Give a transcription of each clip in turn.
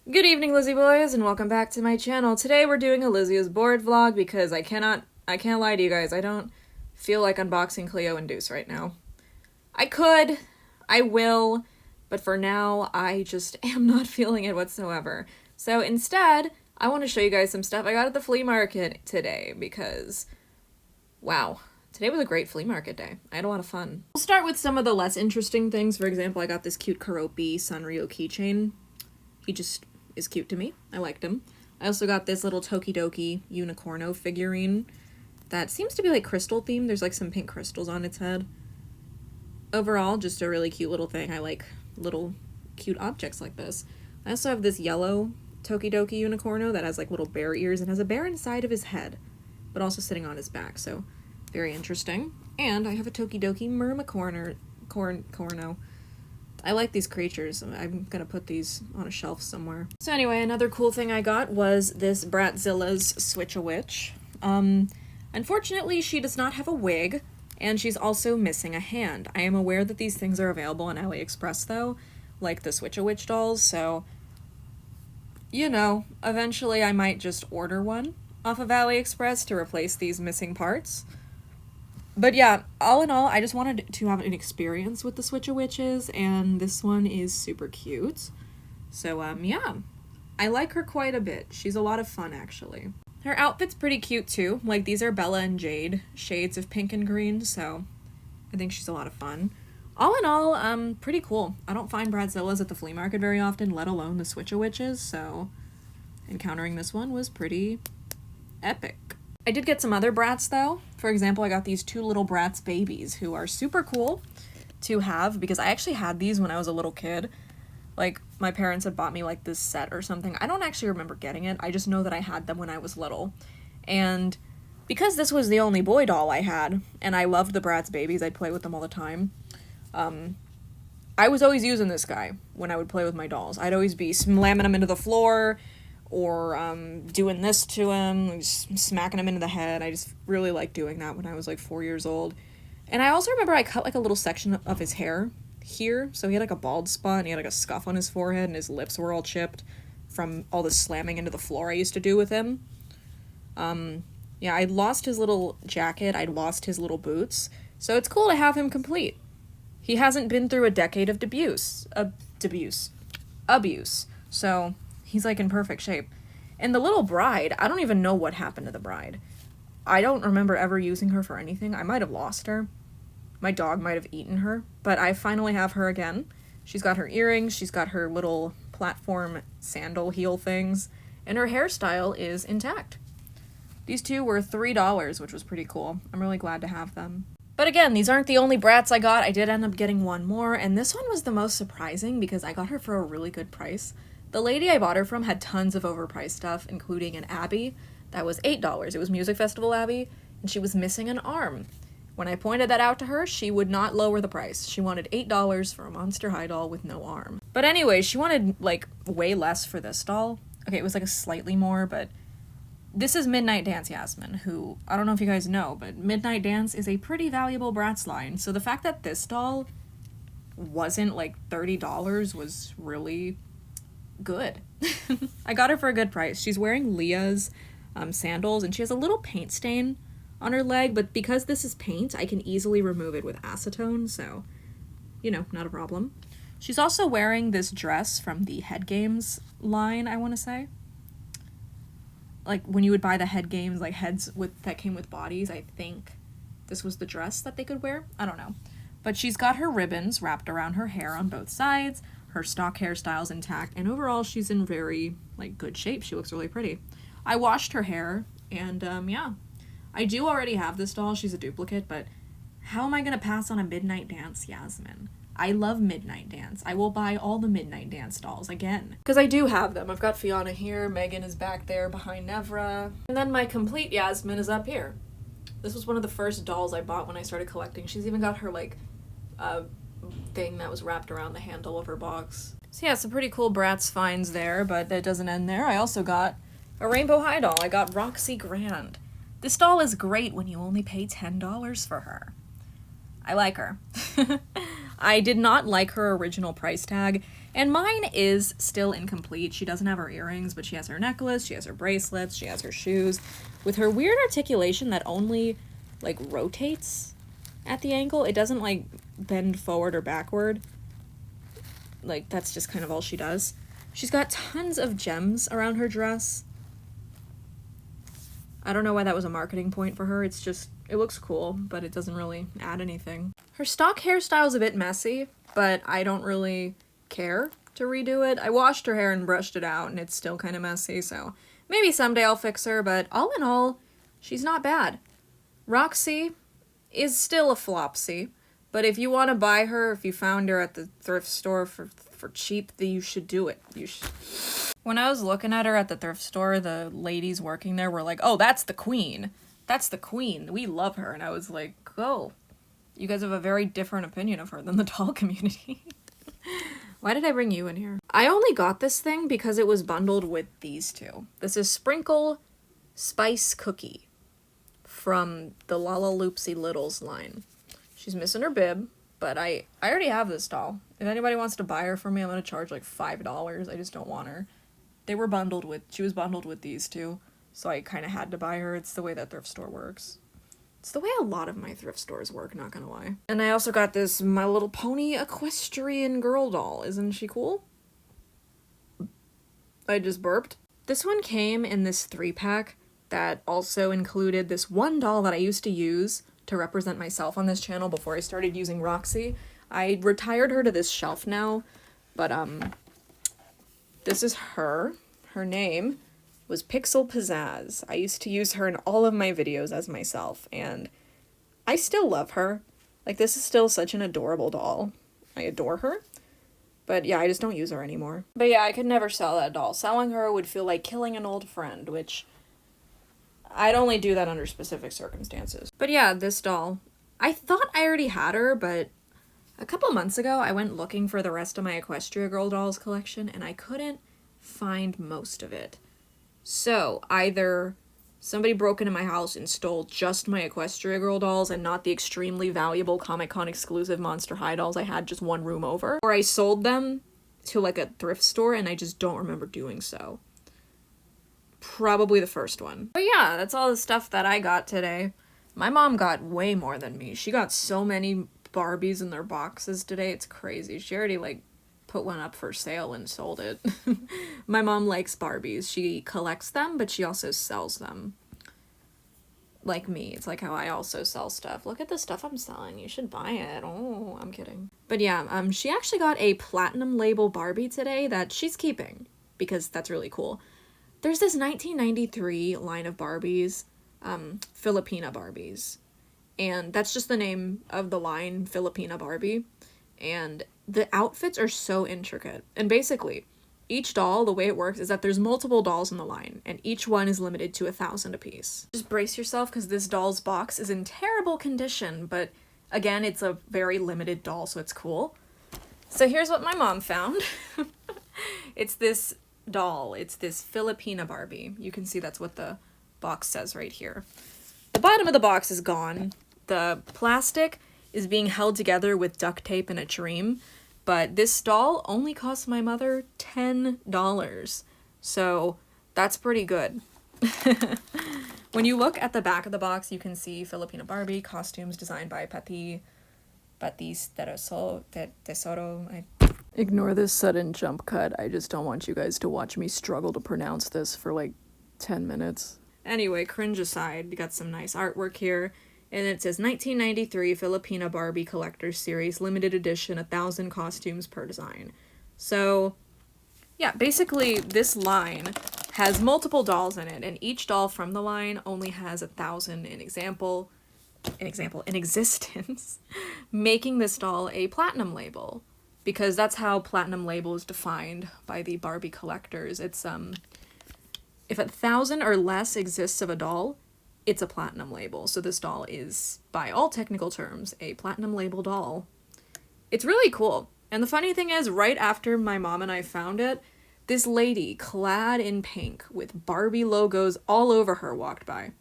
Good evening, Lizzie boys, and welcome back to my channel. Today we're doing a LIZZIE'S board vlog because I can't lie to you guys, I don't feel like unboxing Cleo and Deuce right now. I could, I will, but for now, I just am not feeling it whatsoever. So instead, I want to show you guys some stuff I got at the flea market today because, wow, today was a great flea market day. I had a lot of fun. We'll start with some of the less interesting things. For example, I got this cute Karopi Sanrio keychain. He just is cute to me. I liked him. I also got this little Tokidoki Unicorno figurine that seems to be like crystal themed. There's like some pink crystals on its head. Overall, just a really cute little thing. I like little cute objects like this. I also have this yellow Tokidoki Unicorno that has like little bear ears and has a bear inside of his head, but also sitting on his back, so very interesting. And I have a Tokidoki Mermacorno. I like these creatures. I'm gonna put these on a shelf somewhere. So anyway, another cool thing I got was this Bratzillas Switch-a-Witch. Unfortunately, she does not have a wig, and she's also missing a hand. I am aware that these things are available on AliExpress, though, like the Switch-a-Witch dolls, so, you know, eventually I might just order one off of AliExpress to replace these missing parts. But yeah, all in all, I just wanted to have an experience with the Switch-a-Witches, and this one is super cute. So, yeah. I like her quite a bit. She's a lot of fun, actually. Her outfit's pretty cute, too. Like, these are Bella and Jade shades of pink and green, so I think she's a lot of fun. All in all, pretty cool. I don't find Bratzillas at the flea market very often, let alone the Switch-a-Witches, so encountering this one was pretty epic. I did get some other Bratz, though. For example, I got these two little Bratz Babies, who are super cool to have, because I actually had these when I was a little kid. Like, my parents had bought me, like, this set or something. I don't actually remember getting it. I just know that I had them when I was little. And because this was the only boy doll I had, and I loved the Bratz Babies, I'd play with them all the time, I was always using this guy when I would play with my dolls. I'd always be slamming them into the floor, or doing this to him, just smacking him into the head. I just really liked doing that when I was like 4 years old. And I also remember I cut like a little section of his hair here, so he had like a bald spot, and he had like a scuff on his forehead, and his lips were all chipped from all the slamming into the floor I used to do with him. Yeah, I'd lost his little jacket, I'd lost his little boots, so it's cool to have him complete. He hasn't been through a decade of abuse, so he's like in perfect shape. And the little bride, I don't even know what happened to the bride. I don't remember ever using her for anything. I might have lost her. My dog might have eaten her, but I finally have her again. She's got her earrings, she's got her little platform sandal heel things, and her hairstyle is intact. These two were $3, which was pretty cool. I'm really glad to have them. But again, these aren't the only Bratz I got. I did end up getting one more, and this one was the most surprising because I got her for a really good price. The lady I bought her from had tons of overpriced stuff, including an Abby that was $8. It was Music Festival Abby, and she was missing an arm. When I pointed that out to her, she would not lower the price. She wanted $8 for a Monster High doll with no arm. But anyway, she wanted, like, way less for this doll. Okay, it was, like, a slightly more, but this is Midnight Dance Yasmin, who, I don't know if you guys know, but Midnight Dance is a pretty valuable Bratz line, so the fact that this doll wasn't, like, $30 was really good. I got her for a good price. She's wearing Leah's sandals, and she has a little paint stain on her leg, but because this is paint, I can easily remove it with acetone, so, you know, not a problem. She's also wearing this dress from the Head Games line, I want to say. Like, when you would buy the Head Games, like, heads that came with bodies, I think this was the dress that they could wear. I don't know. But she's got her ribbons wrapped around her hair on both sides, her stock hairstyle's intact, and overall she's in very, like, good shape. She looks really pretty. I washed her hair, and, yeah. I do already have this doll. She's a duplicate, but how am I gonna pass on a Midnight Dance Yasmin? I love Midnight Dance. I will buy all the Midnight Dance dolls again. Because I do have them. I've got Fiona here, Megan is back there behind Nevra, and then my complete Yasmin is up here. This was one of the first dolls I bought when I started collecting. She's even got her, like, thing that was wrapped around the handle of her box. So yeah, some pretty cool Bratz finds there, but that doesn't end there. I also got a Rainbow High doll. I got Roxy Grand. This doll is great when you only pay $10 for her. I like her. I did not like her original price tag, And mine is still incomplete. She doesn't have her earrings, but she has her necklace, she has her bracelets, she has her shoes. With her weird articulation that only, like, rotates at the ankle. It doesn't, like, bend forward or backward. Like, that's just kind of all she does. She's got tons of gems around her dress. I don't know why that was a marketing point for her. It's just, it looks cool, but it doesn't really add anything. Her stock hairstyle is a bit messy, but I don't really care to redo it. I washed her hair and brushed it out, and it's still kind of messy, so maybe someday I'll fix her, but all in all, she's not bad. Roxy is still a flopsy, but if you want to buy her, if you found her at the thrift store for cheap, then you should do it. You should. When I was looking at her at the thrift store, the ladies working there were like, oh, that's the queen. That's the queen. We love her. And I was like, oh, you guys have a very different opinion of her than the doll community. Why did I bring you in here? I only got this thing because it was bundled with these two. This is Sprinkle Spice Cookie from the Lalaloopsy Littles line. She's missing her bib, but I already have this doll. If anybody wants to buy her from me, I'm going to charge like $5. I just don't want her. She was bundled with these two, so I kind of had to buy her. It's the way that thrift store works. It's the way a lot of my thrift stores work, not gonna lie. And I also got this My Little Pony Equestrian Girl doll. Isn't she cool? I just burped. This one came in this 3-pack that also included this one doll that I used to use to represent myself on this channel before I started using Roxy. I retired her to this shelf now, but this is her. Her name was Pixel Pizzazz. I used to use her in all of my videos as myself, and I still love her. Like, this is still such an adorable doll. I adore her. But yeah, I just don't use her anymore. But yeah, I could never sell that doll. Selling her would feel like killing an old friend, which I'd only do that under specific circumstances. But yeah, this doll. I thought I already had her, but a couple months ago, I went looking for the rest of my Equestria Girl dolls collection, and I couldn't find most of it. So, either somebody broke into my house and stole just my Equestria Girl dolls and not the extremely valuable Comic-Con exclusive Monster High dolls I had just one room over, or I sold them to like a thrift store and I just don't remember doing so. Probably the first one. But yeah, that's all the stuff that I got today. My mom got way more than me. She got so many Barbies in their boxes today, it's crazy. She already like put one up for sale and sold it. My mom likes Barbies. She collects them, but she also sells them. Like me. It's like how I also sell stuff. Look at the stuff I'm selling. You should buy it. Oh, I'm kidding. But yeah, she actually got a platinum label Barbie today that she's keeping because that's really cool. There's this 1993 line of Barbies, Filipina Barbies. And that's just the name of the line, Filipina Barbie. And the outfits are so intricate. And basically, each doll, the way it works is that there's multiple dolls in the line, and each one is limited to 1,000 apiece. Just brace yourself, because this doll's box is in terrible condition, but again, it's a very limited doll, so it's cool. So here's what my mom found. It's this doll. It's this Filipina Barbie. You can see that's what the box says right here. The bottom of the box is gone. The plastic is being held together with duct tape and a dream, but this doll only cost my mother $10. So that's pretty good. When you look at the back of the box, you can see Filipina Barbie, costumes designed by Patis Tesoro. Ignore this sudden jump cut. I just don't want you guys to watch me struggle to pronounce this for like 10 minutes. Anyway, cringe aside, you got some nice artwork here. And it says 1993 Filipina Barbie Collector's Series, limited edition, 1,000 costumes per design. So, yeah, basically this line has multiple dolls in it, and each doll from the line only has 1,000 in existence, making this doll a platinum label, because that's how platinum label is defined by the Barbie collectors. It's, if 1,000 or less exists of a doll, it's a platinum label. So this doll is, by all technical terms, a platinum label doll. It's really cool. And the funny thing is, right after my mom and I found it, this lady, clad in pink, with Barbie logos all over her, walked by.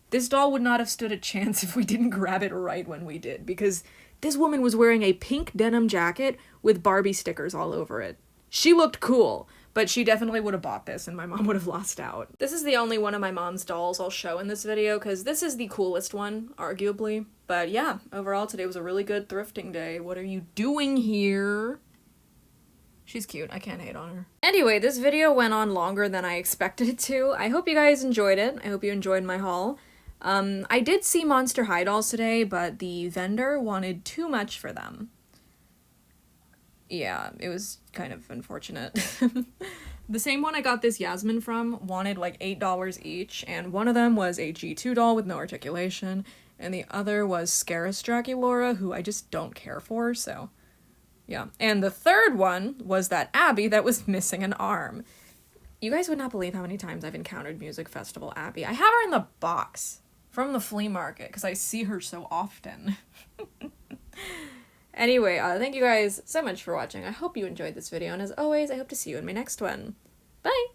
This doll would not have stood a chance if we didn't grab it right when we did, because This woman was wearing a pink denim jacket with Barbie stickers all over it. She looked cool, but she definitely would have bought this and my mom would have lost out. This is the only one of my mom's dolls I'll show in this video because this is the coolest one, arguably. But yeah, overall today was a really good thrifting day. What are you doing here? She's cute. I can't hate on her. Anyway, this video went on longer than I expected it to. I hope you guys enjoyed it. I hope you enjoyed my haul. I did see Monster High dolls today, but the vendor wanted too much for them. Yeah, it was kind of unfortunate. The same one I got this Yasmin from wanted like $8 each, and one of them was a G2 doll with no articulation, and the other was Scaris Draculaura, who I just don't care for, so yeah. And the third one was that Abby that was missing an arm. You guys would not believe how many times I've encountered Music Festival Abby. I have her in the box from the flea market because I see her so often. Anyway, thank you guys so much for watching. I hope you enjoyed this video, and as always, I hope to see you in my next one. Bye!